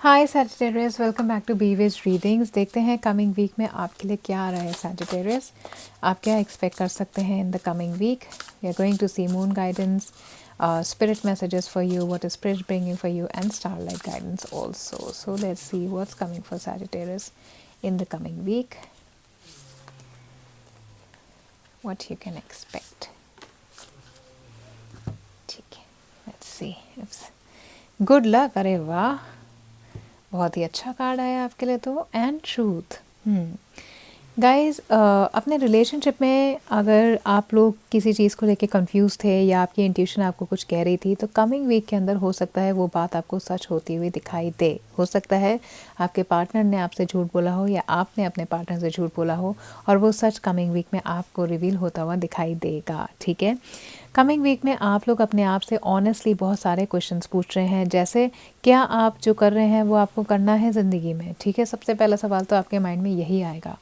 Hi Sagittarius, welcome back to बीवेज readings. देखते हैं कमिंग वीक में आपके लिए क्या आ रहा है सैजिटेरियस। आप क्या एक्सपेक्ट कर सकते हैं in the coming week. We are going to see moon guidance, spirit messages for you, what is spirit bringing for you, and starlight guidance also. So let's see what's coming for Sagittarius in the coming week, what you can expect. ठीक है, let's see. Good luck, अरे वाह, बहुत ही अच्छा card आया आपके लिए तो। And truth. गाइस, अपने रिलेशनशिप में अगर आप लोग किसी चीज़ को लेके कंफ्यूज थे या आपकी इंट्यूशन आपको कुछ कह रही थी, तो कमिंग वीक के अंदर हो सकता है वो बात आपको सच होती हुई दिखाई दे। हो सकता है आपके पार्टनर ने आपसे झूठ बोला हो या आपने अपने पार्टनर से झूठ बोला हो, और वो सच कमिंग वीक में आपको रिवील होता हुआ दिखाई देगा। ठीक है, कमिंग वीक में आप लोग अपने आप से ऑनेस्टली बहुत सारे क्वेश्चंस पूछ रहे हैं, जैसे क्या आप जो कर रहे हैं वो आपको करना है ज़िंदगी में। ठीक है, सबसे पहला सवाल तो आपके माइंड में यही आएगा।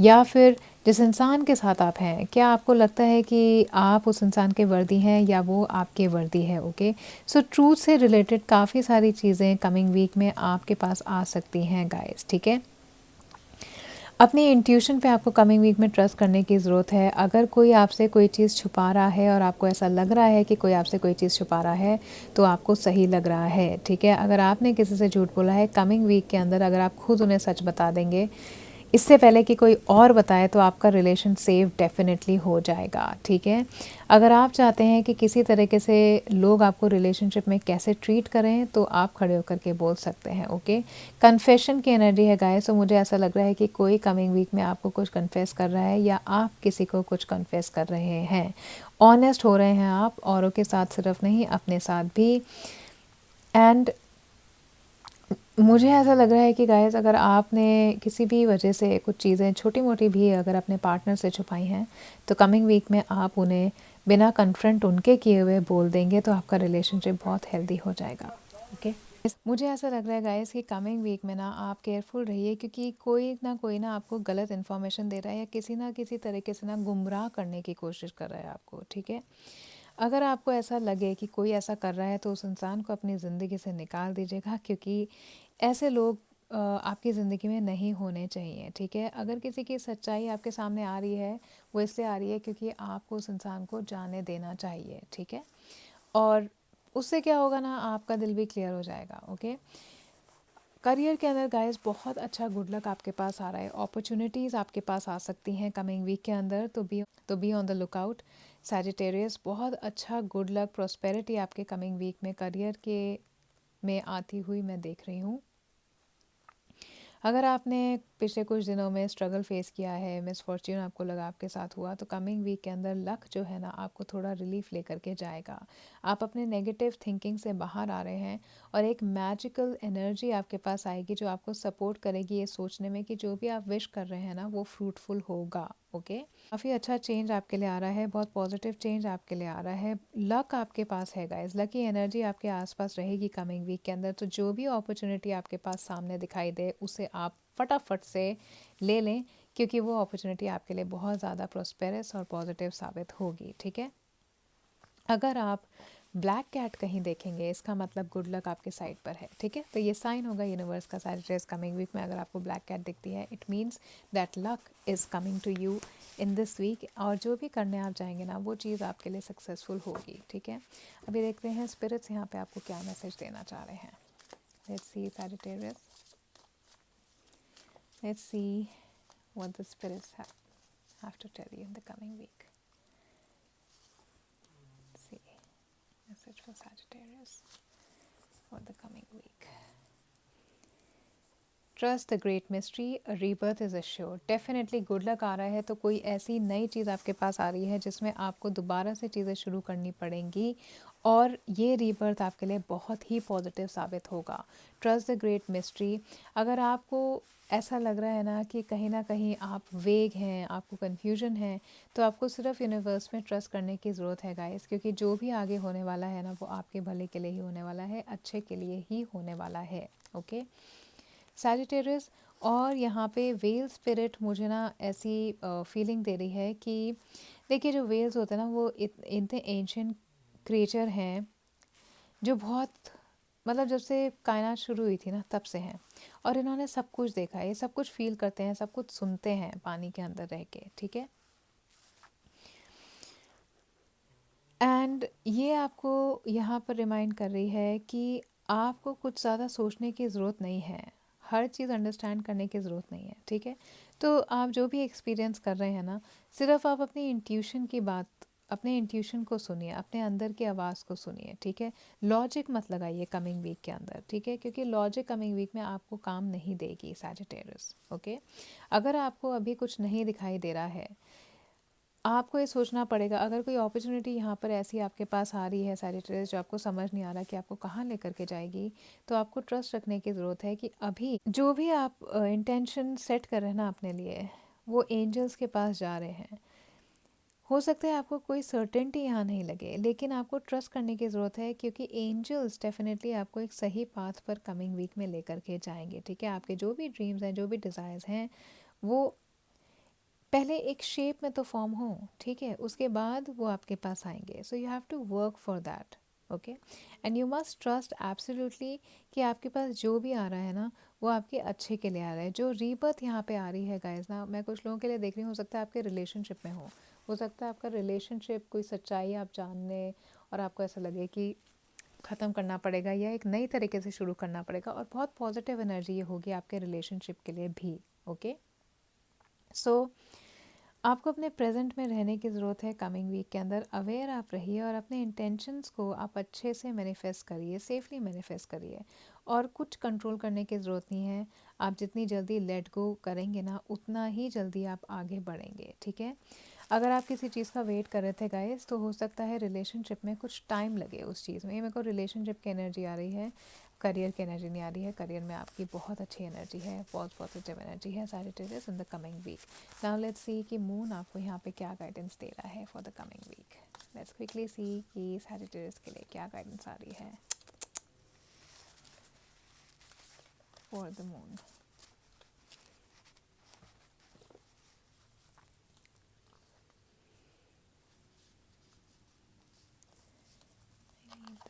या फिर जिस इंसान के साथ आप हैं, क्या आपको लगता है कि आप उस इंसान के वर्दी हैं या वो आपके वर्दी है। ओके, सो ट्रूथ से रिलेटेड काफ़ी सारी चीज़ें कमिंग वीक में आपके पास आ सकती हैं गाइस। ठीक है, अपनी इंट्यूशन पे आपको कमिंग वीक में ट्रस्ट करने की ज़रूरत है। अगर कोई आपसे कोई चीज़ छुपा रहा है और आपको ऐसा लग रहा है कि कोई आपसे कोई चीज़ छुपा रहा है, तो आपको सही लग रहा है। ठीक है, अगर आपने किसी से झूठ बोला है, कमिंग वीक के अंदर अगर आप खुद उन्हें सच बता देंगे इससे पहले कि कोई और बताए, तो आपका रिलेशन सेव डेफिनेटली हो जाएगा। ठीक है, अगर आप चाहते हैं कि किसी तरीके से लोग आपको रिलेशनशिप में कैसे ट्रीट करें, तो आप खड़े होकर के बोल सकते हैं। ओके, कन्फेशन की एनर्जी है गाइस, तो मुझे ऐसा लग रहा है कि कोई कमिंग वीक में आपको कुछ कन्फेस कर रहा है या आप किसी को कुछ कन्फेस कर रहे हैं। ऑनेस्ट हो रहे हैं आप, औरों के साथ सिर्फ नहीं, अपने साथ भी। एंड मुझे ऐसा लग रहा है कि गाइस, अगर आपने किसी भी वजह से कुछ चीज़ें छोटी मोटी भी अगर अपने पार्टनर से छुपाई हैं, तो कमिंग वीक में आप उन्हें बिना कन्फ्रंट उनके किए हुए बोल देंगे, तो आपका रिलेशनशिप बहुत हेल्दी हो जाएगा। ओके, मुझे ऐसा लग रहा है गाइस कि कमिंग वीक में ना आप केयरफुल रहिए, क्योंकि कोई ना आपको गलत इन्फॉर्मेशन दे रहा है या किसी ना किसी तरीके से ना गुमराह करने की कोशिश कर रहा है आपको। ठीक है, अगर आपको ऐसा लगे कि कोई ऐसा कर रहा है, तो उस इंसान को अपनी ज़िंदगी से निकाल दीजिएगा, क्योंकि ऐसे लोग आपकी ज़िंदगी में नहीं होने चाहिए। ठीक है, अगर किसी की सच्चाई आपके सामने आ रही है, वो इसलिए आ रही है क्योंकि आपको उस इंसान को जाने देना चाहिए। ठीक है, और उससे क्या होगा ना, आपका दिल भी क्लियर हो जाएगा। ओके, करियर के अंदर गाइस बहुत अच्छा गुड लक आपके पास आ रहा है। अपॉर्चुनिटीज़ आपके पास आ सकती हैं कमिंग वीक के अंदर, तो be on the lookout Sagittarius. बहुत अच्छा गुड लक, प्रॉस्पेरिटी आपके कमिंग वीक में करियर के में आती हुई मैं देख रही हूँ। अगर आपने पिछले कुछ दिनों में स्ट्रगल फेस किया है, मिसफॉर्च्यून आपको लगा आपके साथ हुआ, तो कमिंग वीक के अंदर लक जो है ना, आपको थोड़ा रिलीफ लेकर के जाएगा। आप अपने नेगेटिव थिंकिंग से बाहर आ रहे हैं, और एक मैजिकल एनर्जी आपके पास आएगी जो आपको सपोर्ट करेगी ये सोचने में कि जो भी आप विश कर रहे हैं ना, वो फ्रूटफुल होगा। ओके, काफ़ी अच्छा चेंज आपके लिए आ रहा है, बहुत पॉजिटिव चेंज आपके लिए आ रहा है। लक आपके पास है गाइस, लकी एनर्जी आपके आसपास रहेगी कमिंग वीक के अंदर। तो जो भी अपॉर्चुनिटी आपके पास सामने दिखाई दे, उसे आप फटाफट से ले लें, क्योंकि वो अपॉर्चुनिटी आपके लिए बहुत ज़्यादा प्रोस्पेरस और पॉजिटिव साबित होगी। ठीक है, अगर आप ब्लैक कैट कहीं देखेंगे, इसका मतलब गुड लक आपके साइड पर है। ठीक है, तो ये साइन होगा यूनिवर्स का सैजिटेरियस कमिंग वीक में। अगर आपको ब्लैक कैट दिखती है, it means that luck is coming to you in this week, और जो भी करने आप जाएंगे ना, वो चीज़ आपके लिए सक्सेसफुल होगी। ठीक है, अभी देखते हैं स्पिरिट्स यहाँ पे आपको क्या मैसेज देना चाह रहे हैं। Let's see Sagittarius, let's see what the spirits have to tell you in the coming week. Let's see, message for Sagittarius for the coming week. Trust the great mystery, rebirth is assured. Definitely good luck आ रहा है, तो कोई ऐसी नई चीज़ आपके पास आ रही है जिसमें आपको दोबारा से चीज़ें शुरू करनी पड़ेंगी, और ये रीबर्थ आपके लिए बहुत ही पॉजिटिव साबित होगा। Trust the great mystery. अगर आपको ऐसा लग रहा है ना कहीं आप वेग हैं, आपको कन्फ्यूजन है, तो आपको सिर्फ यूनिवर्स में ट्रस्ट करने की ज़रूरत है गाइस, क्योंकि जो भी आगे होने वाला है ना, वो आपके भले के लिए ही होने वाला है, अच्छे के लिए ही होने वाला है। ओके सैजिटेरियस, और यहाँ पे वेल स्पिरिट मुझे ना ऐसी फीलिंग दे रही है कि देखिए, जो वेल्स होते हैं ना, वो इतने एंशियंट क्रिएचर हैं जो बहुत मतलब जब से कायनात शुरू हुई थी ना तब से हैं, और इन्होंने सब कुछ देखा है, ये सब कुछ फील करते हैं, सब कुछ सुनते हैं पानी के अंदर रह के, ठीक है। एंड ये आपको यहाँ पर रिमाइंड कर रही है कि आपको कुछ ज़्यादा सोचने की ज़रूरत नहीं है, हर चीज़ अंडरस्टैंड करने की ज़रूरत नहीं है, ठीक है। तो आप जो भी एक्सपीरियंस कर रहे हैं ना, सिर्फ आप अपनी इंट्यूशन की बात, अपने इंट्यूशन को सुनिए, अपने अंदर की आवाज़ को सुनिए, ठीक है। लॉजिक मत लगाइए कमिंग वीक के अंदर, ठीक है, क्योंकि लॉजिक कमिंग वीक में आपको काम नहीं देगी सैजिटेरियस, ओके। अगर आपको अभी कुछ नहीं दिखाई दे रहा है, आपको ये सोचना पड़ेगा। अगर कोई अपॉर्चुनिटी यहाँ पर ऐसी आपके पास आ रही है सैजिटेरियस, जो आपको समझ नहीं आ रहा कि आपको कहाँ लेकर के जाएगी, तो आपको ट्रस्ट रखने की ज़रूरत है कि अभी जो भी आप इंटेंशन सेट कर रहे हैं ना अपने लिए, वो एंजल्स के पास जा रहे हैं। हो सकता है आपको कोई सर्टेनिटी यहाँ नहीं लगे, लेकिन आपको ट्रस्ट करने की ज़रूरत है, क्योंकि एंजल्स डेफिनेटली आपको एक सही पाथ पर कमिंग वीक में लेकर के जाएंगे, ठीक है। आपके जो भी ड्रीम्स हैं, जो भी डिज़ायर्स हैं, वो पहले एक शेप में तो फॉर्म हो, ठीक है, उसके बाद वो आपके पास आएंगे। So you have to work for that, okay. And you must trust absolutely कि आपके पास जो भी आ रहा है ना, वो आपके अच्छे के लिए आ रहा है। जो रीबर्थ यहाँ पे आ रही है गाइस ना, मैं कुछ लोगों के लिए देख रही हूँ, हो सकता है आपके रिलेशनशिप में हो सकता है आपका रिलेशनशिप कोई सच्चाई आप जानने और आपको ऐसा लगे कि ख़त्म करना पड़ेगा या एक नई तरीके से शुरू करना पड़ेगा, और बहुत पॉजिटिव एनर्जी ये होगी आपके रिलेशनशिप के लिए भी, ओके। सो आपको अपने प्रेजेंट में रहने की ज़रूरत है कमिंग वीक के अंदर। अवेयर आप रहिए और अपने इंटेंशंस को आप अच्छे से मैनिफेस्ट करिए, सेफली मैनिफेस्ट करिए, और कुछ कंट्रोल करने की ज़रूरत नहीं है। आप जितनी जल्दी लेट गो करेंगे ना, उतना ही जल्दी आप आगे बढ़ेंगे, ठीक है। अगर आप किसी चीज़ का वेट कर रहे थे गाइस, तो हो सकता है रिलेशनशिप में कुछ टाइम लगे उस चीज़ में। मेरे को रिलेशनशिप की एनर्जी आ रही है, करियर की एनर्जी नहीं आ रही है। करियर में आपकी बहुत अच्छी एनर्जी है, बहुत पॉजिटिव एनर्जी है Sagittarius in the coming week. Now let's see कि मून आपको यहाँ पे क्या गाइडेंस दे रहा है for the coming week. Let's quickly see कि सैजिटेरियस के लिए क्या गाइडेंस आ रही है for the moon.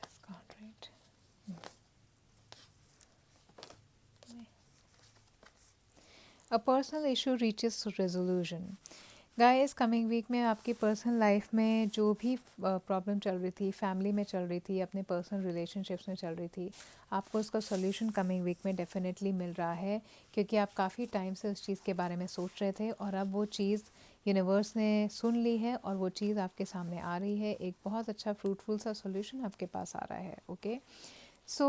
This card, right? A personal issue reaches resolution. Guys coming week में आपकी पर्सनल लाइफ में जो भी प्रॉब्लम चल रही थी, फैमिली में चल रही थी, अपने पर्सनल रिलेशनशिप्स में चल रही थी, आपको उसका सॉल्यूशन कमिंग वीक में डेफिनेटली मिल रहा है, क्योंकि आप काफ़ी टाइम से उस चीज़ के बारे में सोच रहे थे, और अब वो चीज़ यूनिवर्स ने सुन ली है और वो चीज़ आपके सामने आ रही है। एक बहुत अच्छा फ्रूटफुल सा सॉल्यूशन आपके पास आ रहा है, ओके। सो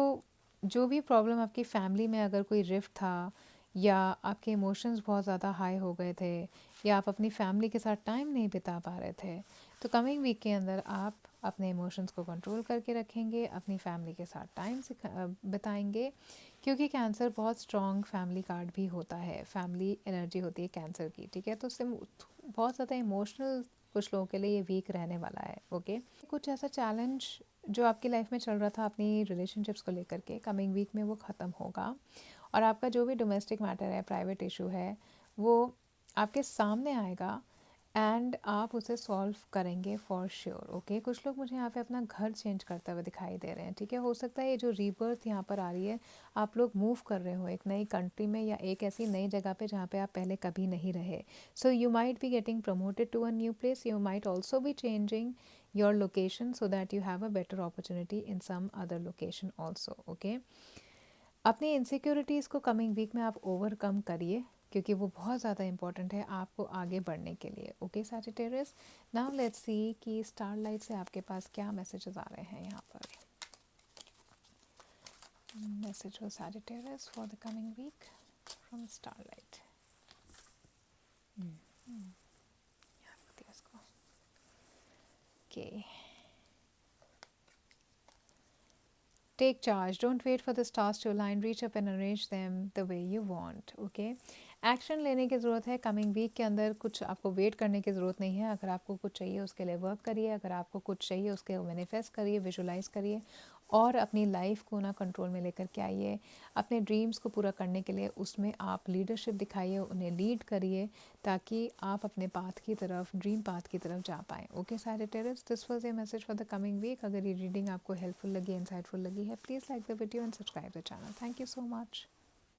जो भी प्रॉब्लम आपकी फैमिली में, अगर कोई रिफ्ट था, या आपके इमोशंस बहुत ज़्यादा हाई हो गए थे, या आप अपनी फैमिली के साथ टाइम नहीं बिता पा रहे थे, तो कमिंग वीक के अंदर आप अपने इमोशंस को कंट्रोल करके रखेंगे, अपनी फैमिली के साथ टाइम से बिताएंगे, क्योंकि कैंसर बहुत स्ट्रॉन्ग फैमिली कार्ड भी होता है, फैमिली एनर्जी होती है कैंसर की, ठीक है। तो उससे बहुत ज़्यादा इमोशनल कुछ लोगों के लिए ये वीक रहने वाला है, ओके। कुछ ऐसा चैलेंज जो आपकी लाइफ में चल रहा था अपनी रिलेशनशिप्स को लेकर के, कमिंग वीक में वो ख़त्म होगा, और आपका जो भी डोमेस्टिक मैटर है, प्राइवेट इशू है, वो आपके सामने आएगा, एंड आप उसे सॉल्व करेंगे फॉर श्योर, ओके। कुछ लोग मुझे यहाँ पे अपना घर चेंज करते हुए दिखाई दे रहे हैं, ठीक है। हो सकता है ये जो रीबर्थ यहाँ पर आ रही है, आप लोग मूव कर रहे हो एक नई कंट्री में, या एक ऐसी नई जगह पे जहाँ पे आप पहले कभी नहीं रहे। So you might be getting promoted to a new place, you might also be changing your location so that you have a better opportunity in some other location also, okay। अपनी इनसिक्योरिटीज़ को coming week में आप overcome करिए, क्योंकि वो बहुत ज़्यादा important है आपको आगे बढ़ने के लिए, okay Sagittarius. Now let's see कि स्टारलाइट से आपके पास क्या मैसेजेस आ रहे हैं यहाँ पर। Message for Sagittarius for the coming week from Starlight. इसको okay. Take charge. Don't wait for the stars to align. Reach up and arrange them the way you want. Okay? Action लेने की ज़रूरत है coming week के अंदर। कुछ आपको wait करने की ज़रूरत नहीं है। अगर आपको कुछ चाहिए उसके लिए वर्क करिए, अगर आपको कुछ चाहिए उसके मैनिफेस्ट करिए, विजुलाइज करिए, और अपनी लाइफ को ना कंट्रोल में लेकर के आइए। अपने ड्रीम्स को पूरा करने के लिए उसमें आप लीडरशिप दिखाइए, उन्हें लीड करिए, ताकि आप अपने पाथ की तरफ, ड्रीम पाथ की तरफ जा पाएँ। Okay Sagittarius, this was a message for the coming week. अगर ये रीडिंग आपको हेल्पफुल लगी, इंसाइटफुल लगी है, please like the video and subscribe the channel. Thank you so much.